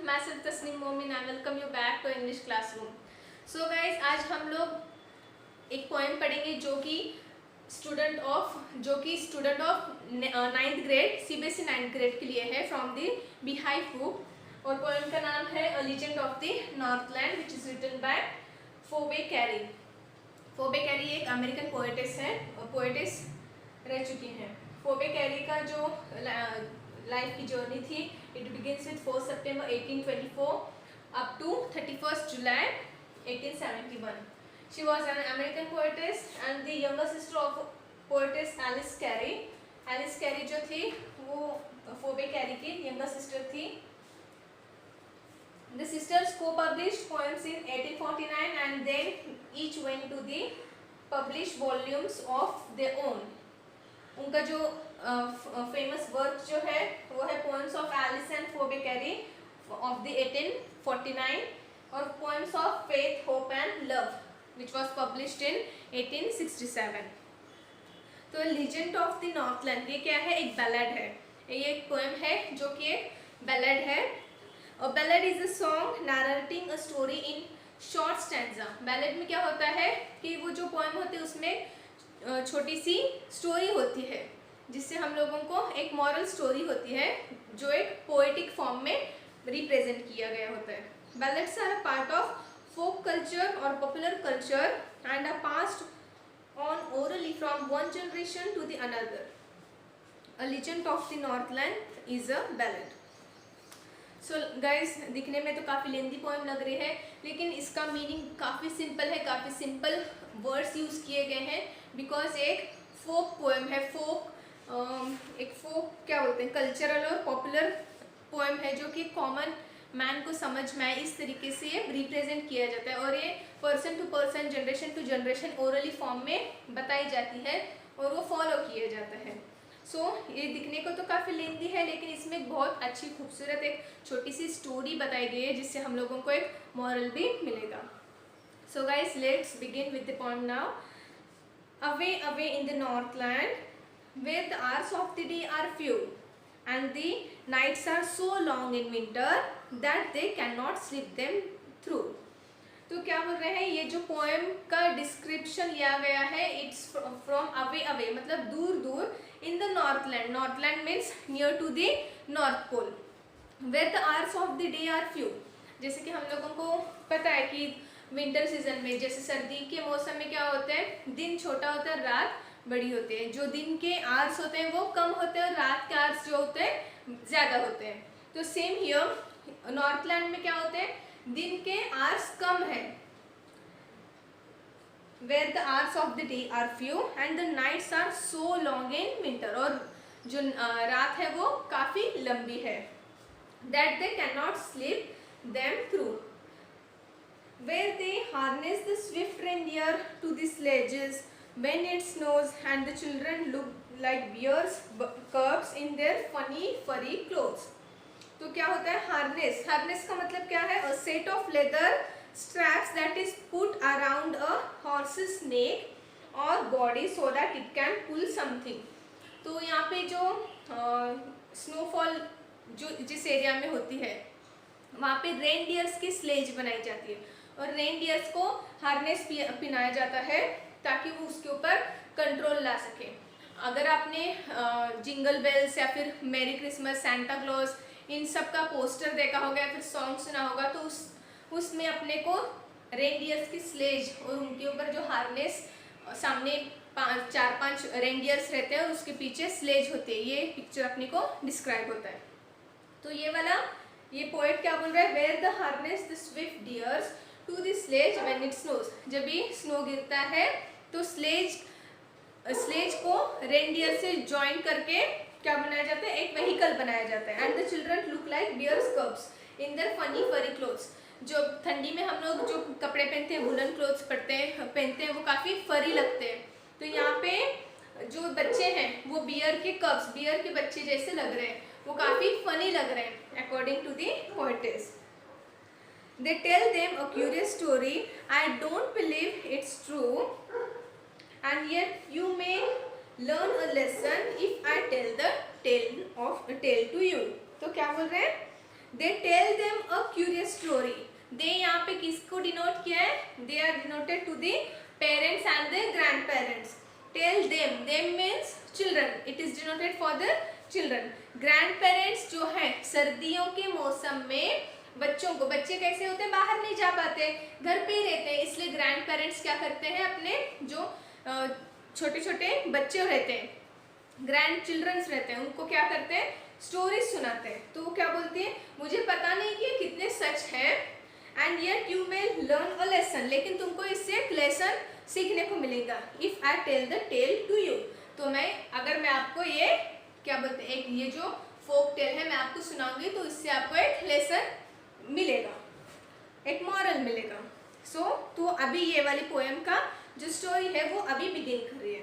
मैं सिर्फ Tasneem Momin. I welcome you back to English classroom. So guys, आज हम लोग एक पोएम पढ़ेंगे जो कि student of 9th grade CBSE 9th grade के लिए है, फ्रॉम द बीहाइव बुक। और पोएम का नाम है a legend of the Northland, which is written by Phoebe Cary. Phoebe Cary एक अमेरिकन पोएटिस रह चुकी हैं। फोबे कैरी का जो लाइफ की जर्नी थी, it begins with 4 September 1824 up to 31 July 1871. She was an American poetess and the younger sister of poetess Alice Carey. Alice Carey जो थी वो फोबे कैरी की यंगर सिस्टर थी. The sisters co-published poems in 1849 and then each went to the published volumes of their own. उनका जो famous work जो है वो है poems of Alice and Phoebe Cary of the 1849 और poems of faith, hope and love which was published in 1867. तो legend of the Northland ये क्या है? एक बैलेड है. ये एक पोएम है जो कि एक बैलेड है. और ballad is a song narrating a story in short stanza. Ballad में क्या होता है कि वो जो पोएम होती है उसमें छोटी सी स्टोरी होती है जिससे हम लोगों को एक मॉरल स्टोरी होती है जो एक पोएटिक फॉर्म में रिप्रेजेंट किया गया होता है. Ballads are a part of folk culture और popular culture and are passed on orally from one generation to the another. A legend of the Northland is a ballad. So guys, दिखने में तो काफ़ी लेंदी poem लग रही है, लेकिन इसका मीनिंग काफ़ी सिंपल है. काफ़ी सिंपल वर्ड्स यूज़ किए गए हैं बिकॉज एक फोक पोएम है. एक फोक क्या बोलते हैं, कल्चरल और पॉपुलर पोएम है जो कि कॉमन मैन को समझ में आए इस तरीके से ये रिप्रेजेंट किया जाता है. और ये person to person, generation to generation orally form में बताई जाती है और वो फॉलो किया जाता है. सो ये दिखने को तो काफ़ी लेंदी है, लेकिन इसमें एक बहुत अच्छी खूबसूरत एक छोटी सी स्टोरी बताई गई है जिससे हम लोगों को एक मॉरल भी मिलेगा. So guys, let's begin with the poem now. Away, away in the northland, where the hours of the day are few, and the nights are so long in winter that they cannot sleep them through. तो क्या बोल रहे हैं, ये जो poem का description लिया गया है, इट्स फ्रॉम अवे अवे मतलब दूर दूर, in the Northland. Northland means near to the north pole. Where the hours of the day are few. जैसे कि हम लोगों को पता है कि विंटर सीजन में, जैसे सर्दी के मौसम में क्या होता है, दिन छोटा होता है, रात बड़ी होती है. जो दिन के आवर्स होते हैं वो कम होते हैं और रात के आवर्स जो होते हैं ज़्यादा होते हैं. तो सेम हियर नॉर्थलैंड में क्या होते हैं, दिन के आवर्स कम है. Where the hours of the day are few and the nights are so long in winter. और जो रात है वो काफ़ी लंबी है. That they can not sleep them through. Where they harness the swift reindeer to the sledges when it snows and the children look like bears cubs in their funny furry clothes. तो क्या होता है harness? Harness का मतलब क्या है? A set of leather straps that is put around a horse's neck or body so that it can pull something. तो यहाँ पे जो स्नोफॉल जो जिस एरिया में होती है वहाँ पे रेनडियर्स की स्लेज बनाई जाती है और रेनडियर्स को हार्नेस पहनाया जाता है ताकि वो उसके ऊपर कंट्रोल ला सके. अगर आपने जिंगल बेल्स या फिर मैरी क्रिसमस, सांता क्लॉज, इन सब का पोस्टर देखा होगा या फिर सॉन्ग सुना होगा, तो उसमें अपने को रेनडियर्स की स्लेज और उनके ऊपर जो हार्नेस, सामने 4-5 रेनडियर्स रहते हैं और उसके पीछे स्लेज होती है. ये पिक्चर अपने को डिस्क्राइब होता है. तो ये पोएट क्या बोल रहा है, where the harness the swift deers to the sledge when it snows. जब भी स्नो गिरता है तो स्लेज को रेनडियर से ज्वाइन करके क्या बनाया जाता है, एक व्हीकल बनाया जाता है. And the children look like bears cubs in their funny furry clothes. जो ठंडी में हम लोग जो कपड़े पहनते हैं, वुलन क्लोथ्स पहनते हैं वो काफ़ी फरी लगते हैं. तो यहाँ पे जो बच्चे हैं वो बियर के कब्स, बियर के बच्चे जैसे लग रहे हैं, वो काफ़ी फनी लग रहे हैं according to the poetess. They tell them a curious story. I don't believe it's true, and yet you may learn a lesson if I tell the tale to you. तो क्या बोल रहे हैं, they tell them a curious story. They यहाँ पे किसको denote किया है? They are denoted to the parents and the grandparents. Tell them, them means children, it is denoted for the children. Grandparents जो है सर्दियों के मौसम में बच्चों को, बच्चे कैसे होते हैं, बाहर नहीं जा पाते, घर पे ही रहते हैं, इसलिए ग्रैंड पेरेंट्स क्या करते हैं, अपने जो छोटे छोटे बच्चे रहते हैं, ग्रैंड चिल्ड्रंस रहते हैं, उनको क्या करते हैं, स्टोरीज सुनाते हैं। तो वो क्या बोलती है, मुझे पता नहीं कि कितने सच है, and yet you may learn a lesson, लेकिन तुमको इससे एक लेसन सीखने को मिलेगा। If I tell the tale to you, तो अगर मैं आपको ये क्या बोलते हैं, एक ये जो फोक टेल है मैं आपको सुनाऊंगी, तो इससे आपको एक लेसन मिलेगा, एक मॉरल मिलेगा। तो अभी ये वाली पोएम का जो स्टोरी है वो अभी बिगिन कर रही है।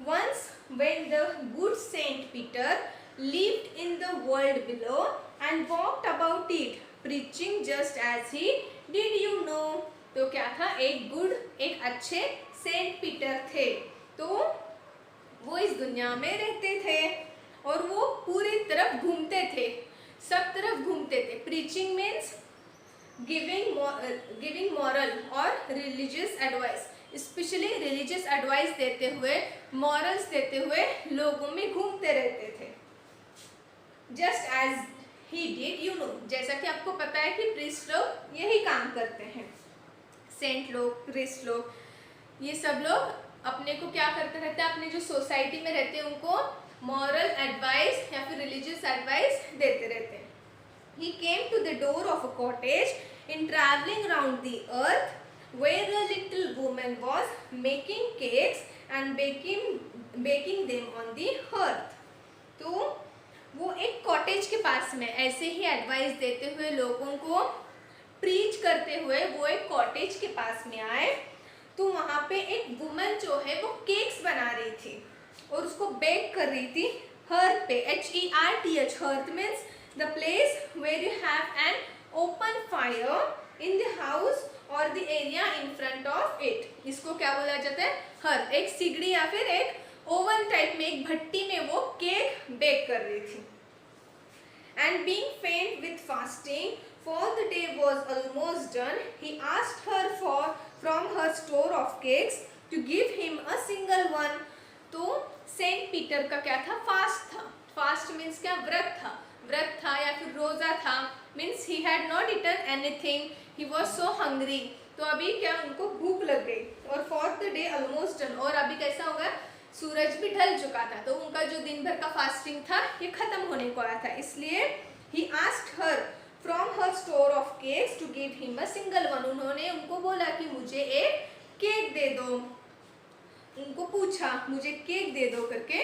Once when the good saint Peter lived in the world below and walked about it preaching just as he did, you know। तो क्या था, एक अच्छे सेंट पीटर थे, तो वो इस दुनिया में रहते थे और वो पूरी तरफ घूमते थे, सब तरफ घूमते थे। प्रीचिंग मीन्स गिविंग मॉरल और religious advice, specially religious advice देते हुए, मॉरल्स देते हुए लोगों में घूमते रहते थे। Just as he did, you know, जैसा कि आपको पता है कि प्रीस्ट लोग यही काम करते हैं, सेंट लोग, प्रीस्ट लोग, ये सब लोग अपने को क्या करते रहते हैं, अपने जो सोसाइटी में रहते हैं उनको मॉरल एडवाइस या फिर रिलीजियस एडवाइस देते रहते हैं। He came to the door of a cottage in traveling round the earth, where a little woman was making cakes and baking them on the hearth। तो वो एक कॉटेज के पास में ऐसे ही एडवाइस देते हुए, लोगों को प्रीच करते हुए वो एक कॉटेज के पास में आए। तो वहाँ पे एक वुमन जो है वो केक्स बना रही थी और उसको बेक कर रही थी हर्थ पे, HERTH, hearth means the place where you have an open fire in the house or the area in front of it। इसको क्या बोला जाता है, हर्थ, एक सिगड़ी या फिर एक ओवन टाइप में, एक भट्टी में वो केक बेक कर रही थी। And being faint with fasting, for the day was almost done, he asked her from her store of cakes to give him a single one। तो सेंट पीटर का क्या था, फास्ट था। फास्ट मीन्स क्या, व्रत था या फिर रोजा था, means he had not eaten anything, he was so hungry. तो अभी क्या, उनको भूख लग गई, और for the day almost done, और अभी कैसा होगा, सूरज भी ढल चुका था, तो उनका जो दिन भर का फास्टिंग था ये खत्म होने को आया था, इसलिए he asked her from her store of cakes to give him a single one. उन्होंने उनको बोला कि मुझे एक केक दे दो, उनको पूछा मुझे केक दे दो करके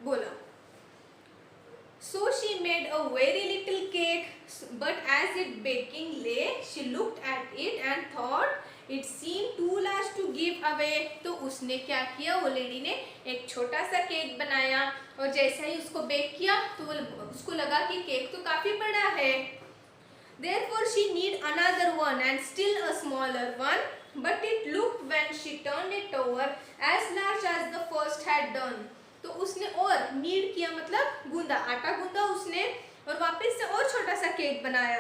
बोला। So she made a very little cake, but as it baking lay, she looked at it and thought it seemed too large to give away। तो उसने क्या किया, वो लेडी ने एक छोटा सा केक बनाया, और जैसा ही उसको बेक किया तो उसको लगा कि केक तो काफी बड़ा है। Therefore she need another one and still a smaller one, but it looked when she turned it over as large as the first had done। तो उसने और नीड किया, मतलब गूंदा, आटा गूंदा उसने, और वापस से और छोटा सा केक बनाया,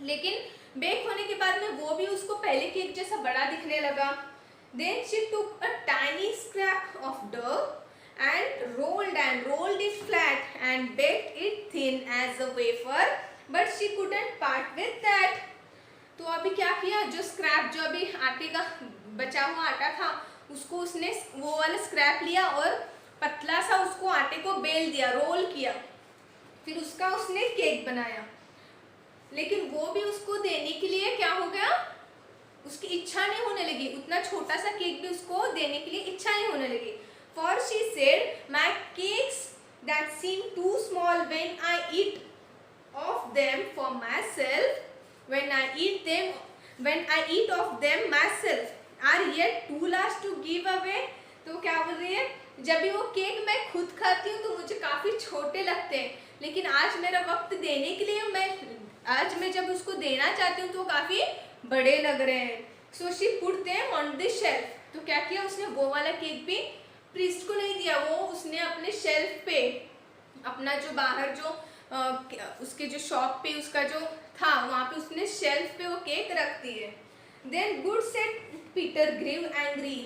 लेकिन बेक होने के बाद में वो भी उसको पहले केक जैसा बड़ा दिखने लगा। Then she took a tiny scrap of dough and rolled it flat and baked it thin as a wafer, but she couldn't part with that। तो अभी क्या किया, जो स्क्रैप, जो अभी आटे का बचा हुआ आटा था, उसको उसने वो वाला स्क्रैप लिया और पतला सा उसको आटे को बेल दिया, रोल किया, फिर उसका उसने केक बनाया। लेकिन वो भी उसको देने के लिए क्या हो गया, उसकी इच्छा नहीं होने लगी, उतना छोटा सा केक भी उसको देने के लिए इच्छा नहीं होने लगी। For she said, my cakes that seem too small when I eat of them for myself, when I eat of them myself, are yet too large to give away। तो क्या बोल रही है, जब भी वो केक मैं खुद खाती हूँ तो मुझे काफ़ी छोटे लगते हैं, लेकिन आज मेरा वक्त देने के लिए आज मैं जब उसको देना चाहती हूँ तो काफ़ी बड़े लग रहे हैं। So she put them on the shelf. तो क्या किया उसने, वो वाला केक भी प्रीस्ट को नहीं दिया, वो उसने अपने शेल्फ पे, अपना जो बाहर जो उसके जो शॉप पे उसका जो था वहाँ पे उसने शेल्फ पे वो केक रख दिए। Then good said Peter grew angry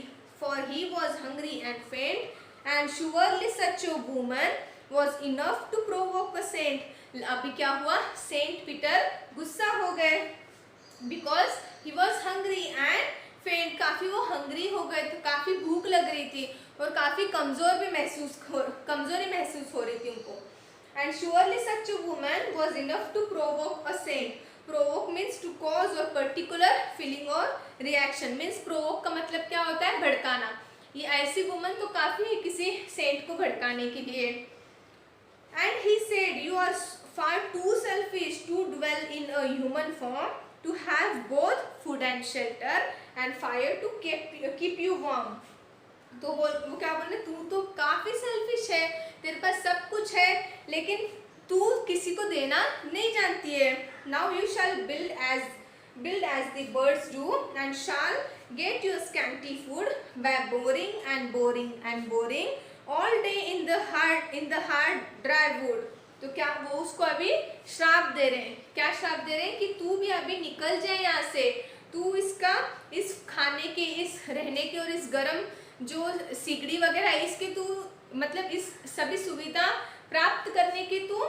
for he was hungry and faint and surely such a woman was enough to provoke a saint. अभी क्या हुआ, सेंट पीटर गुस्सा हो गए because he was hungry and faint, काफी वो hungry हो गए थे, काफी भूख लग रही थी और काफी कमजोरी महसूस हो रही थी उनको। And surely such a woman was enough to provoke a saint. Provoke means to cause और पर्टिकुलर फीलिंग और रिएक्शन। मीन्स प्रोवोक का मतलब क्या होता है, भड़काना। ये ऐसी वुमन तो काफी है किसी सेंट को भड़काने के लिए। And he said you are far too selfish to dwell in a human form, to have both food and shelter and fire to keep you warm। तो वो क्या बोल रहे, तू तो काफी सेल्फिश है, तेरे पास सब कुछ है लेकिन तू किसी को देना नहीं जानती है। Now you shall build as the birds do and shall get your scanty food by boring all day in the hard dry wood। तो क्या वो उसको अभी श्राप दे रहे हैं, क्या श्राप दे रहे हैं कि तू भी अभी निकल जाए यहाँ से, तू इस खाने के, इस रहने के और इस गर्म जो सिगड़ी वगैरह इसके तू मतलब इस सभी सुविधा प्राप्त करने के तू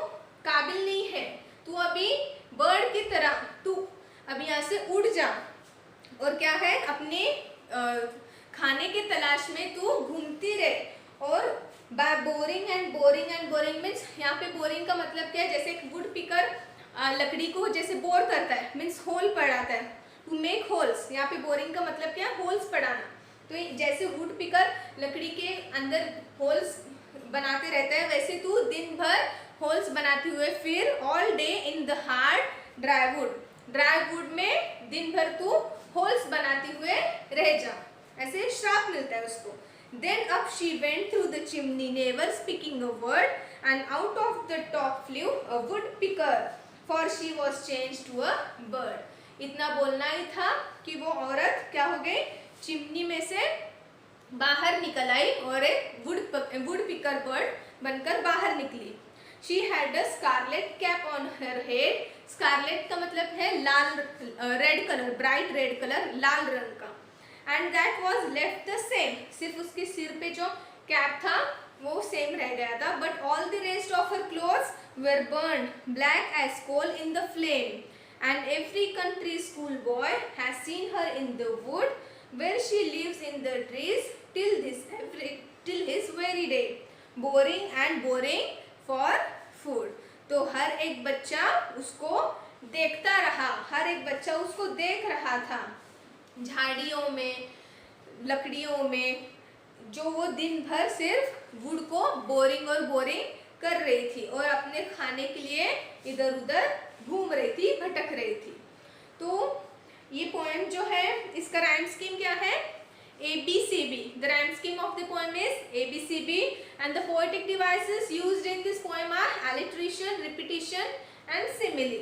काबिल नहीं है। तू अभी बर्ड की तरह तू अभी यहाँ से उड़ जा और क्या है, अपने खाने के तलाश में तू घूमती रहे। और बाय बोरिंग मीन्स यहाँ पे बोरिंग का मतलब क्या है, जैसे एक वुड पिकर लकड़ी को जैसे बोर करता है, मीन्स होल पड़ाता है, टू मेक होल्स। यहाँ पे बोरिंग का मतलब क्या है, होल्स पड़ाना। तो जैसे वुड पिकर लकड़ी के अंदर होल्स बनाते रहता है, वैसे तू दिन भर होल्स बनाते हुए फिर all day in the hard dry would में दिन भर तू होल्स बनाते हुए रह जा। ऐसे श्राप मिलता है उसको। Then up she went through the chimney, never speaking a word, and out of the top flew a woodpecker, for she was changed to a bird। इतना बोलना ही था कि वो औरत क्या हो गई, चिमनी में से बाहर निकल आई और एक वुडपिकर बर्ड बनकर बाहर निकली। She had a scarlet cap on her head। Scarlet का मतलब है लाल, red colour, bright red colour, लाल रंग का। And that was left the same। सिर्फ उसके सिर पे जो कैप था वो सेम रह गया था। But all the rest of her clothes were burned black as coal in the flame। And every country school boy has seen her in the wood where she lives in the trees till his very day, boring for food। तो हर एक बच्चा उसको देखता रहा, हर एक बच्चा उसको देख रहा था झाड़ियों में, लकड़ियों में, जो वो दिन भर सिर्फ वुड को बोरिंग कर रही थी और अपने खाने के लिए इधर उधर घूम रही थी, भटक रही थी। तो ये पोएम जो है इसका राइम स्कीम क्या है, ABCB। The rhyme scheme of the poem is ABCB and the poetic devices used in this poem are alliteration, repetition and simile।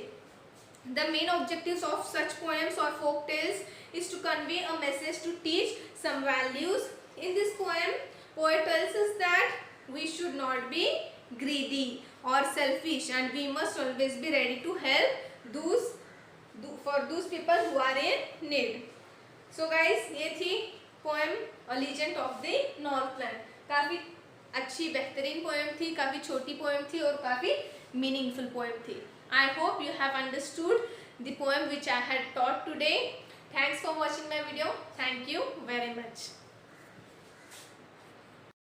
The main objectives of such poems or folk tales is to convey a message, to teach some values। In this poem, poet tells us that we should not be greedy or selfish and we must always be ready to help for those people who are in need। So guys, ये थी poem a legend of the Northland. काफ़ी अच्छी बेहतरीन poem थी, काफ़ी छोटी poem थी और काफ़ी मीनिंगफुल पोएम थी। I hope you have understood the poem which I had taught today। Thanks for watching my video। Thank you very much।